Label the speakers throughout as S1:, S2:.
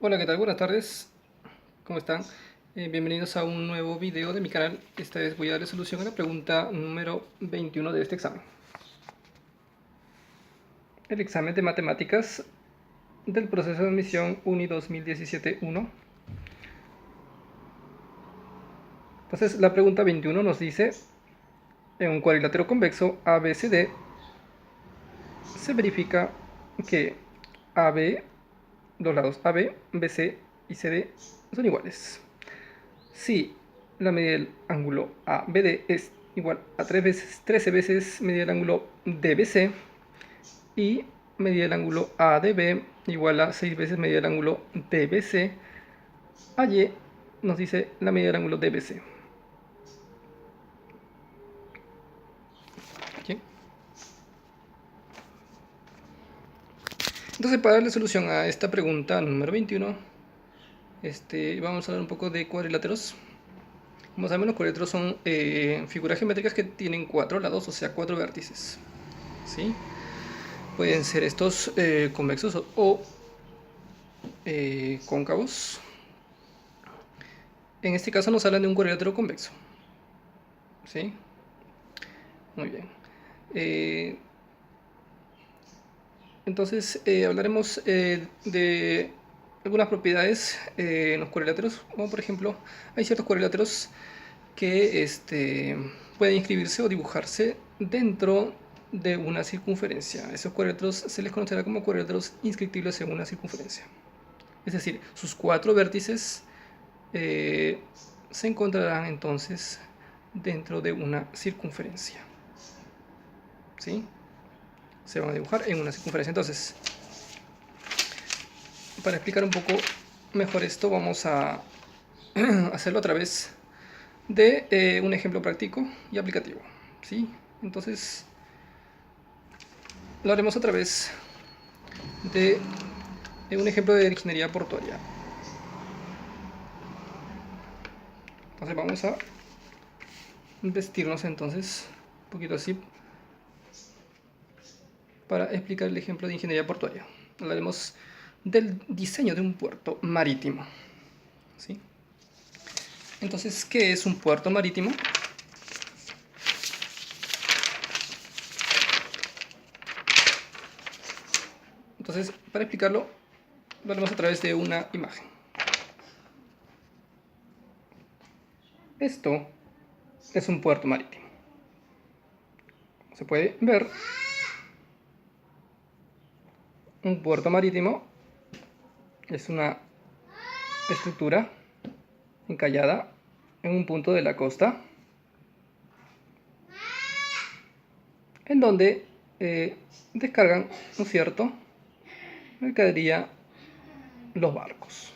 S1: Hola, ¿qué tal? Buenas tardes. ¿Cómo están? Bienvenidos a un nuevo video de mi canal. Esta vez voy a darle solución a la pregunta número 21 de este examen. El examen de matemáticas del proceso de admisión UNI 2017-1. Entonces, la pregunta 21 nos dice: en un cuadrilátero convexo ABCD se verifica que AB, los lados AB, BC y CD son iguales. Si la medida del ángulo ABD es igual a 13 veces medida del ángulo DBC y medida del ángulo ADB igual a 6 veces medida del ángulo DBC, allí nos dice la medida del ángulo DBC. ¿Sí? Entonces, para darle solución a esta pregunta número 21, vamos a hablar un poco de cuadriláteros. Como saben, los cuadriláteros son figuras geométricas que tienen 4 lados, o sea, 4 vértices. ¿Sí? Pueden ser estos convexos o cóncavos. En este caso nos hablan de un cuadrilátero convexo. ¿Sí? Muy bien. Entonces hablaremos de algunas propiedades en los cuadriláteros, como por ejemplo, hay ciertos cuadriláteros que pueden inscribirse o dibujarse dentro de una circunferencia. Esos cuadriláteros se les conocerá como cuadriláteros inscriptibles en una circunferencia. Es decir, sus 4 vértices se encontrarán entonces dentro de una circunferencia. ¿Sí? Se van a dibujar en una circunferencia. Entonces, para explicar un poco mejor esto, vamos a hacerlo a través de un ejemplo práctico y aplicativo. ¿Sí? Entonces, lo haremos a través de un ejemplo de ingeniería portuaria. Entonces vamos a vestirnos entonces un poquito así para explicar el ejemplo de ingeniería portuaria. Hablaremos del diseño de un puerto marítimo. ¿Sí? Entonces, ¿qué es un puerto marítimo? Entonces, para explicarlo, lo haremos a través de una imagen. Esto es un puerto marítimo. Se puede ver, un puerto marítimo es una estructura encallada en un punto de la costa, en donde descargan, ¿no es cierto?, mercadería los barcos.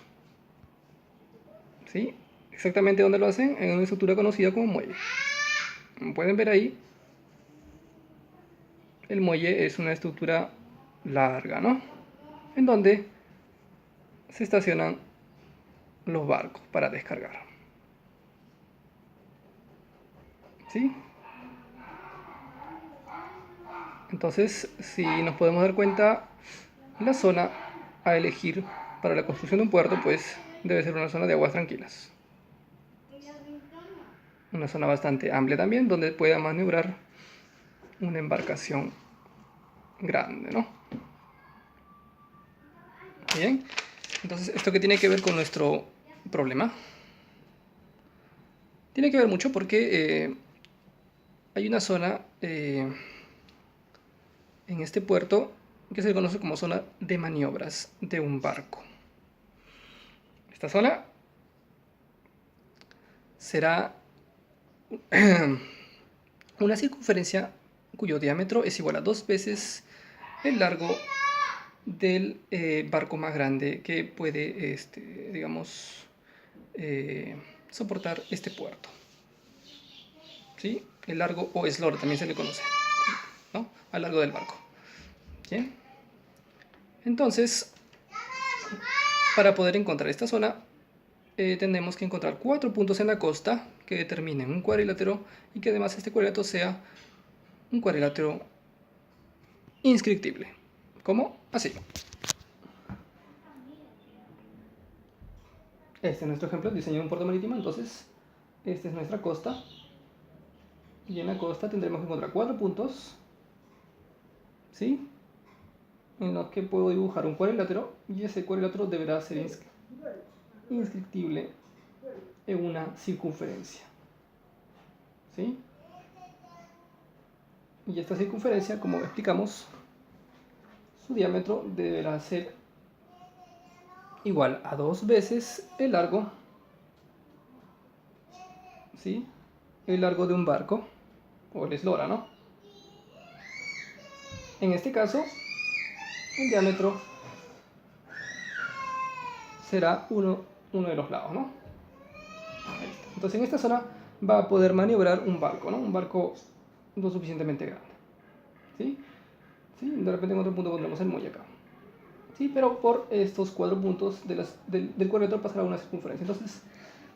S1: ¿Sí? Exactamente donde lo hacen, en una estructura conocida como muelle. Como pueden ver ahí, el muelle es una estructura larga, ¿no?, en donde se estacionan los barcos para descargar. ¿Sí? Entonces, si nos podemos dar cuenta, la zona a elegir para la construcción de un puerto, pues debe ser una zona de aguas tranquilas. Una zona bastante amplia también, donde pueda maniobrar una embarcación grande, ¿no? Bien, entonces, ¿esto qué tiene que ver con nuestro problema? Tiene que ver mucho porque hay una zona en este puerto que se conoce como zona de maniobras de un barco. Esta zona será una circunferencia cuyo diámetro es igual a 2 veces el largo del barco más grande que puede, digamos, soportar este puerto. ¿Sí? El largo o eslora también se le conoce, ¿no?, al largo del barco. ¿Bien? Entonces, para poder encontrar esta zona, tenemos que encontrar 4 puntos en la costa que determinen un cuadrilátero y que además este cuadrilátero sea un cuadrilátero inscriptible. ¿Cómo? Así. Este es nuestro ejemplo, diseño de un puerto marítimo. Entonces, esta es nuestra costa. Y en la costa tendremos que encontrar 4 puntos, ¿sí? En los que puedo dibujar un cuadrilátero, y ese cuadrilátero deberá ser inscriptible en una circunferencia, ¿sí? Y esta circunferencia, como explicamos, su diámetro deberá ser igual a 2 veces el largo, ¿sí? El largo de un barco, o el eslora, ¿no? En este caso, el diámetro será uno de los lados, ¿no? Ahí está. Entonces en esta zona va a poder maniobrar un barco, ¿no? Un barco lo suficientemente grande, ¿sí? ¿Sí? De repente en otro punto pondremos el muelle acá, ¿sí? Pero por estos 4 puntos del cuadrilátero pasará una circunferencia. Entonces,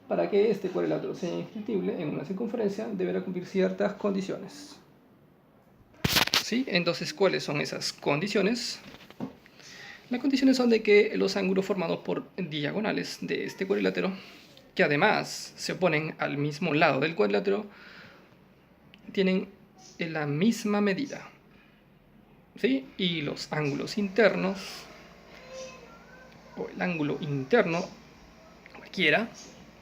S1: para que este cuadrilátero sea inscriptible en una circunferencia, deberá cumplir ciertas condiciones, ¿sí? Entonces, ¿cuáles son esas condiciones? Las condiciones son de que los ángulos formados por diagonales de este cuadrilátero, que además se oponen al mismo lado del cuadrilátero, tienen la misma medida, ¿sí? Y los ángulos internos, o el ángulo interno, cualquiera,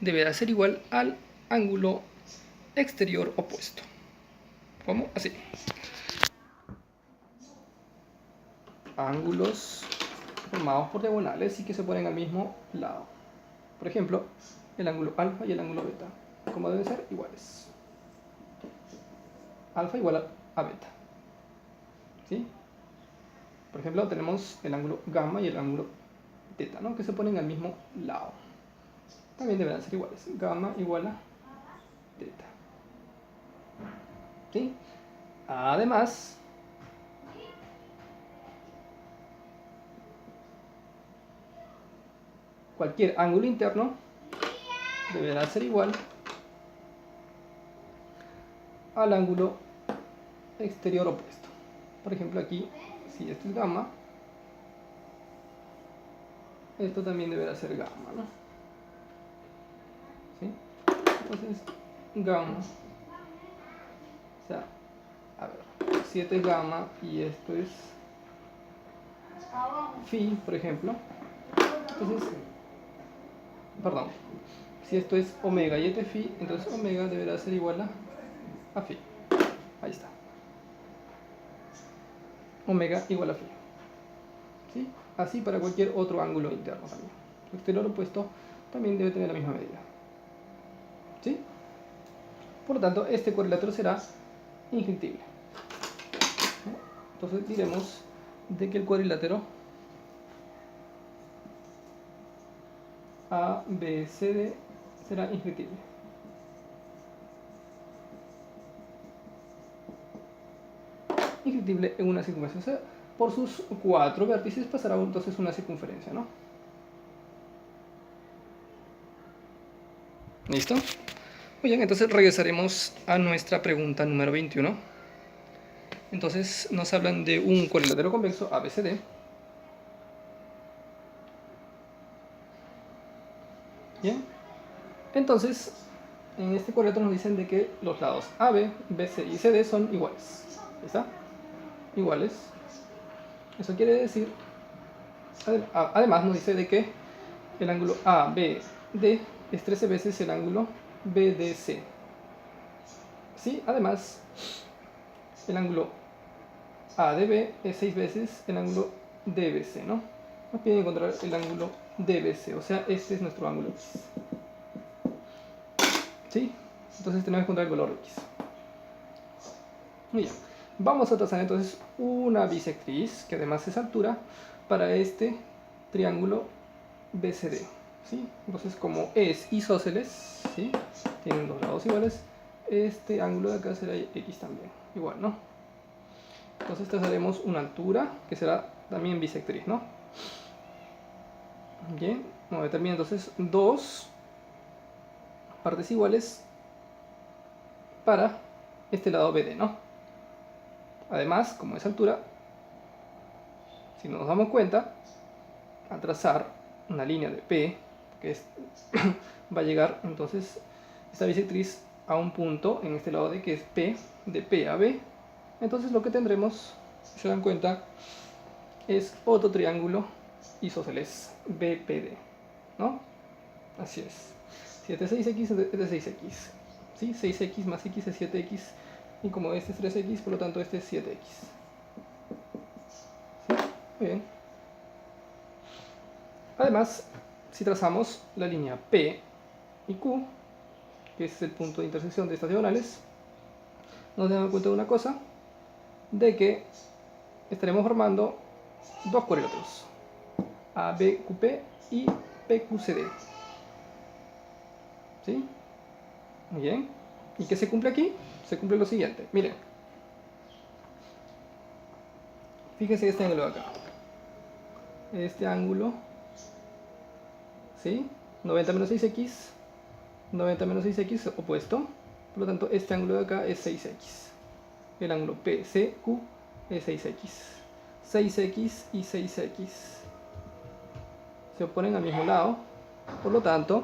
S1: deberá ser igual al ángulo exterior opuesto. ¿Cómo? Así. Ángulos formados por diagonales y que se ponen al mismo lado. Por ejemplo, el ángulo alfa y el ángulo beta, como deben ser iguales. Alfa igual a beta, ¿sí? Por ejemplo, tenemos el ángulo gamma y el ángulo teta, ¿no? Que se ponen al mismo lado. También deberán ser iguales. Gamma igual a teta, ¿sí? Además, cualquier ángulo interno deberá ser igual al ángulo exterior opuesto. Por ejemplo, aquí, si esto es gamma, esto también deberá ser gamma, ¿no? ¿Sí? Entonces, gamma, o sea, a ver, si esto es gamma y esto es phi, por ejemplo, entonces, perdón, si esto es omega y esto es phi, entonces omega deberá ser igual a phi. Ahí está. Omega igual a phi, ¿sí? Así para cualquier otro ángulo interno también. El exterior opuesto también debe tener la misma medida, ¿sí? Por lo tanto, este cuadrilátero será inscriptible. Entonces diremos de que el cuadrilátero ABCD será inscriptible. Inscriptible en una circunferencia. O sea, por sus 4 vértices pasará entonces una circunferencia, ¿no? ¿Listo? Muy bien, entonces regresaremos a nuestra pregunta número 21. Entonces nos hablan de un cuadrilátero convexo ABCD. Bien. Entonces, en este cuadrilátero nos dicen de que los lados AB, BC y CD son iguales. ¿Está? Iguales. Eso quiere decir, además nos dice de que el ángulo ABD es 13 veces el ángulo BDC. ¿Sí? Además, el ángulo ADB es 6 veces el ángulo DBC, ¿no? Nos piden encontrar el ángulo DBC, o sea, este es nuestro ángulo X. ¿Sí? Entonces tenemos que encontrar el valor X. Muy bien. Vamos a trazar entonces una bisectriz, que además es altura, para este triángulo BCD, ¿sí? Entonces, como es isósceles, ¿sí? Tienen dos lados iguales, este ángulo de acá será X también, igual, ¿no? Entonces trazaremos una altura, que será también bisectriz, ¿no? Bien, vamos a determinar entonces dos partes iguales para este lado BD, ¿no? Además, como es altura, si nos damos cuenta, al trazar una línea de P que va a llegar entonces esta bisectriz a un punto en este lado de que es P, de P a B. Entonces lo que tendremos, si se dan cuenta, es otro triángulo isósceles BPD, ¿no? Así es. Si este es 6x, este es 6x. ¿Sí? 6x más x es 7x. Y como este es 3x, por lo tanto este es 7x. ¿Sí? Muy bien. Además, si trazamos la línea P y Q, que es el punto de intersección de estas diagonales, nos damos cuenta de una cosa, de que estaremos formando dos cuadriláteros, ABQP y PQCD. ¿Sí? Muy bien. ¿Y qué se cumple aquí? Se cumple lo siguiente. Miren. Fíjense este ángulo de acá. Este ángulo, ¿sí? 90 menos 6x. 90 menos 6x opuesto. Por lo tanto, este ángulo de acá es 6x. El ángulo PCQ es 6x. 6x y 6x se oponen al mismo lado. Por lo tanto,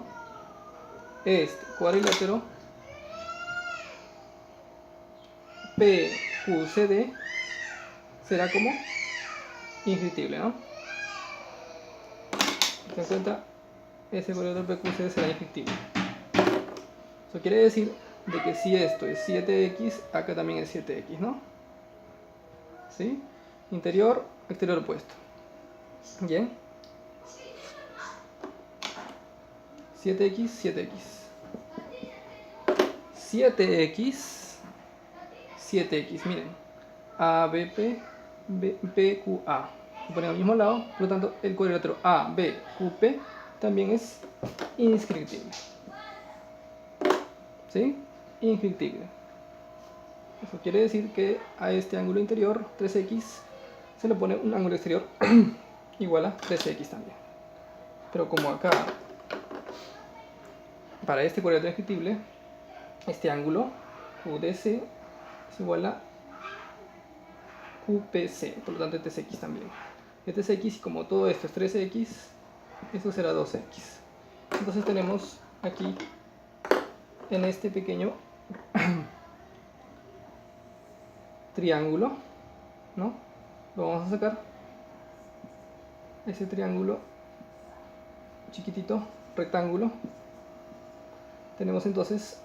S1: este cuadrilátero PQCD será como inscriptible, ¿no? ¿Se dan cuenta? Ese cuadrilátero PQCD será inscriptible. Eso quiere decir de que si esto es 7x, acá también es 7x, ¿no? ¿Sí? Interior, exterior opuesto. Bien. 7x, 7x. 7x, 7x, miren. ABP, PQA. Se ponen al mismo lado, por lo tanto, el cuadrilátero ABQP también es inscriptible. ¿Sí? Inscriptible. Eso quiere decir que a este ángulo interior, 3x, se le pone un ángulo exterior igual a 13x también. Pero como acá, para este cuadrilátero inscriptible, este ángulo UDC es igual a QPC, por lo tanto este es x también. Este es x y como todo esto es 13x, esto será 2x. Entonces tenemos aquí, en este pequeño triángulo, ¿no? Lo vamos a sacar. Ese triángulo chiquitito, rectángulo. Tenemos entonces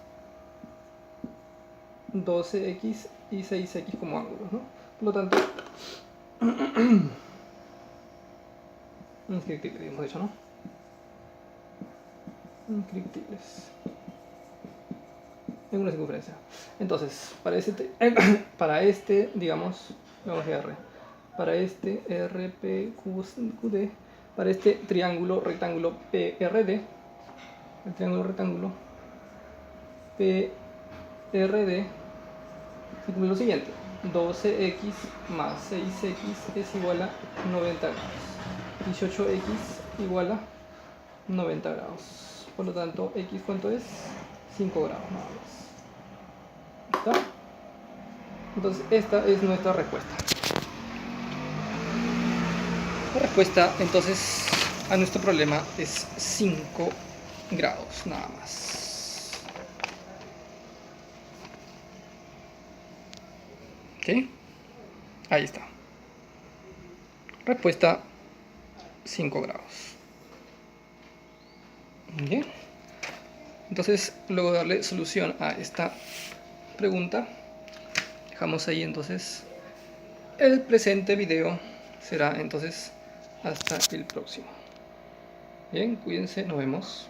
S1: 12x y 6x como ángulos, ¿no? Por lo tanto, inscriptibles, hemos dicho, ¿no? Inscriptibles en una circunferencia. Entonces, para este, digamos, vamos a R, para este RPQD, para este triángulo rectángulo PRD, el triángulo rectángulo PRD, se cumple lo siguiente: 12x más 6x es igual a 90 grados, 18x igual a 90 grados. Por lo tanto, x ¿cuánto es? 5 grados nada más. ¿Está? Entonces esta es nuestra respuesta. La respuesta entonces a nuestro problema es 5 grados nada más. ¿Ok? Ahí está. Respuesta 5 grados. Bien. Entonces, luego de darle solución a esta pregunta, dejamos ahí entonces el presente video. Será entonces hasta el próximo. Bien, cuídense, nos vemos.